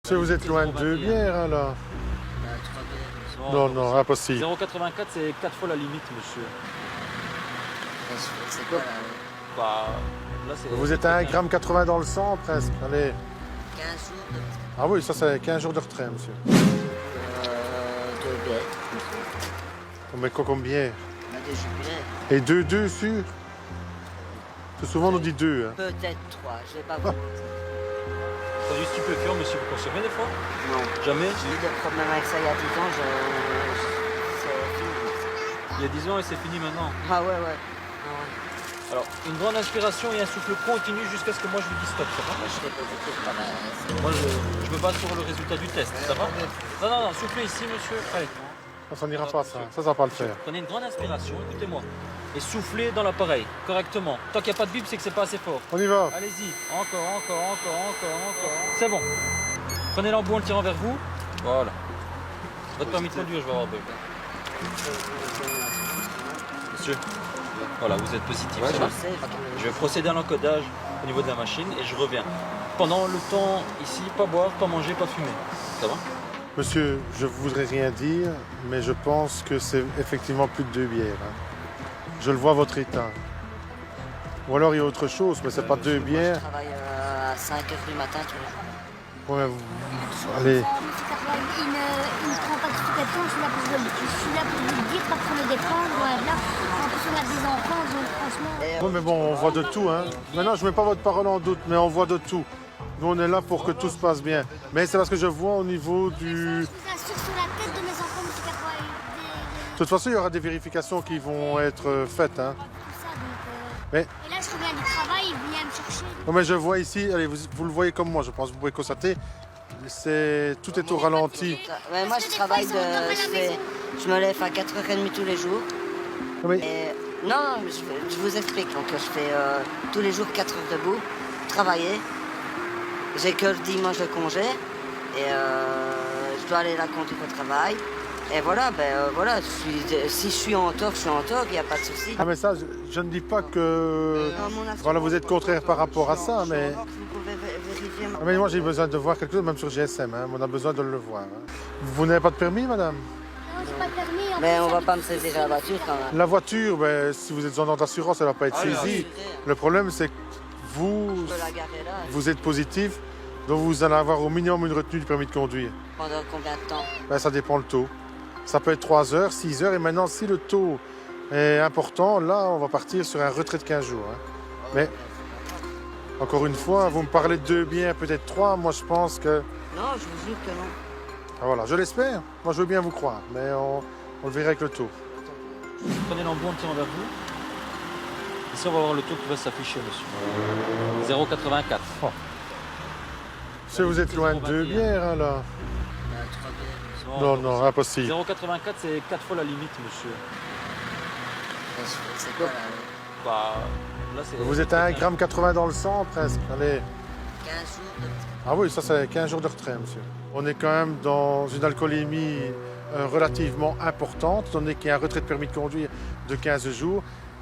Si vous êtes loin de 2 bières, hein, là. Non, non, impossible. 0,84 c'est 4 fois la limite, monsieur. C'est quoi là? Bah, là c'est... Vous êtes à 1,80 g dans le sang, presque. Allez. 15 jours de... Ah oui, ça c'est 15 jours de retrait, monsieur. de bière. On met quoi comme bière? On a des jubilaires. Et 2 sûr? Parce que souvent on nous dit 2. Hein. Peut-être 3, je ne sais pas vous. T'as du stupéfiant, monsieur, vous consommez des fois? Non. Jamais? J'ai eu des problèmes avec ça il y a 10 ans, c'est fini. Il y a 10 ans et c'est fini maintenant. Ah ouais, ouais. Alors, une grande inspiration et un souffle continu jusqu'à ce que moi je vous dise stop, ça va? Moi je fais pas beaucoup de travail. Moi je me base sur le résultat du test, ça va? Non, non, non, soufflez ici, monsieur. Allez. Ça n'ira pas, ça. Ça va pas le faire. Prenez une grande inspiration, écoutez-moi. Et soufflez dans l'appareil, correctement. Tant qu'il n'y a pas de bip, c'est que c'est pas assez fort. On y va. Allez-y, encore. C'est bon. Prenez l'embout en le tirant vers vous. Voilà. Votre permis de conduire, je vais avoir besoin. Monsieur, voilà, vous êtes positif. Ouais, ça va. je sais. Je vais procéder à l'encodage au niveau de la machine et je reviens. Pendant le temps ici, pas boire, pas manger, pas fumer. Ça va? Monsieur, je ne voudrais rien dire, mais je pense que c'est effectivement plus de 2 bières. Hein. Je le vois à votre état. Ou alors il y a autre chose, mais c'est pas 2 bières. Je travaille à 5 h du matin tous les jours. Ouais, allez. Monsieur Carval, il ne prend pas de sous-traitant, je suis là pour vous le dire, pas pour le défendre, loin de là. En plus, on a des enfants, donc franchement... Oui, mais bon, on voit de tout. Hein. Maintenant, je ne mets pas votre parole en doute, mais on voit de tout. Nous, on est là pour que tout se passe bien. Mais c'est parce que je vois au niveau du... Je vous assure sur la tête de mes enfants, monsieur Carval. De toute façon, il y aura des vérifications qui vont être faites. Hein. Mais... Et là, je reviens du travail, il vient me chercher. Non, mais je vois ici, allez, vous le voyez comme moi, je pense, vous pouvez constater, tout est au ralenti. Ouais, moi je travaille je me lève à 4h30 tous les jours. Non, mais... Non, je vous explique. Donc je fais tous les jours 4 heures debout, travailler. J'ai que le dimanche de congé et je dois aller la conduire au travail. Et voilà, voilà, si je suis en tort, je suis en tort, il n'y a pas de souci. Ah mais ça, je ne dis pas que voilà, vous êtes contraire par rapport à ça, mais... Vous pouvez vérifier. Ah, mais moi j'ai besoin de voir quelque chose, même sur GSM, hein. On a besoin de le voir. Hein. Vous n'avez pas de permis, madame? Non, j'ai pas de permis. Mais on va pas me saisir la voiture quand même. La voiture, ben, si vous êtes en ordre d'assurance, elle ne va pas être saisie. Le problème, c'est que vous êtes positif, donc vous allez avoir au minimum une retenue du permis de conduire. Pendant combien de temps? Ben, ça dépend le taux. Ça peut être 3 heures, 6 heures, et maintenant, si le taux est important, là, on va partir sur un retrait de 15 jours. Hein. Mais, encore une fois, vous me parlez de 2 bières, peut-être 3, moi je pense que... Non, je vous jure que non. Ah, voilà, je l'espère. Moi, je veux bien vous croire, mais on le verra avec le taux. Prenez l'embout en le tirant vers vous. Ici, on va voir le taux qui va s'afficher, monsieur. 0,84. Oh. Si vous êtes loin de 2 bières, hein, là. Non, non, impossible. 0,84 c'est 4 fois la limite, monsieur. C'est quoi là? Bah, là c'est... Vous êtes à 1,80 g dans le sang, presque. Allez. 15 jours de... Ah oui, ça c'est 15 jours de retrait, monsieur. On est quand même dans une alcoolémie relativement importante, étant donné qu'il y a un retrait de permis de conduire de 15 jours.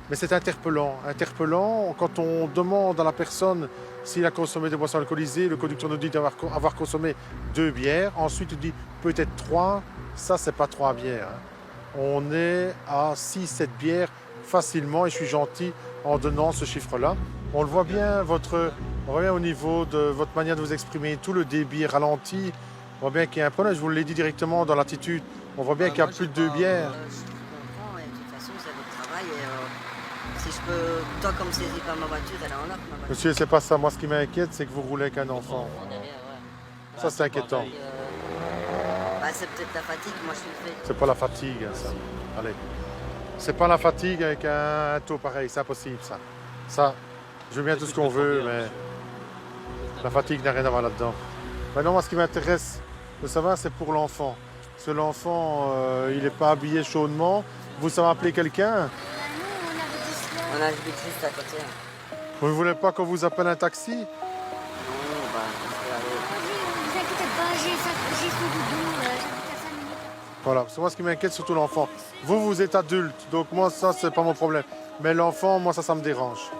Mais c'est interpellant. Interpellant, quand on demande à la personne s'il a consommé des boissons alcoolisées, le conducteur nous dit d'avoir consommé 2 bières. Ensuite, il dit peut-être 3. Ça, c'est pas 3 bières. Hein. On est à 6-7 bières facilement, et je suis gentil en donnant ce chiffre-là. On le voit bien, on voit bien au niveau de votre manière de vous exprimer, tout le débit est ralenti. On voit bien qu'il y a un problème, je vous l'ai dit directement dans l'attitude. On voit bien qu'il y a plus de 2 bières. Je comprends, et de toute façon, c'est votre travail. Et, si je peux, tant qu'on me saisit pas ma voiture, elle est en ordre, ma voiture. Monsieur, c'est pas ça. Moi, ce qui m'inquiète, c'est que vous roulez avec un enfant. Ça, c'est inquiétant. C'est peut-être la fatigue, moi je suis fait. C'est pas la fatigue, hein, ça. Allez. C'est pas la fatigue avec un taux pareil, c'est impossible, ça. Ça, je veux bien tout ce qu'on veut, mais la fatigue n'a rien à voir là-dedans. Maintenant, moi, ce qui m'intéresse de savoir, c'est pour l'enfant. Parce que l'enfant, il n'est pas habillé chaudement. Vous savez appeler quelqu'un? On habite juste à côté. Hein. Vous ne voulez pas qu'on vous appelle un taxi? Non, Ne vous inquiétez pas, j'ai son doudou, j'habite à 5 minutes. Voilà, c'est moi ce qui m'inquiète, surtout l'enfant. Vous êtes adulte, donc moi, ça, c'est pas mon problème. Mais l'enfant, moi, ça me dérange.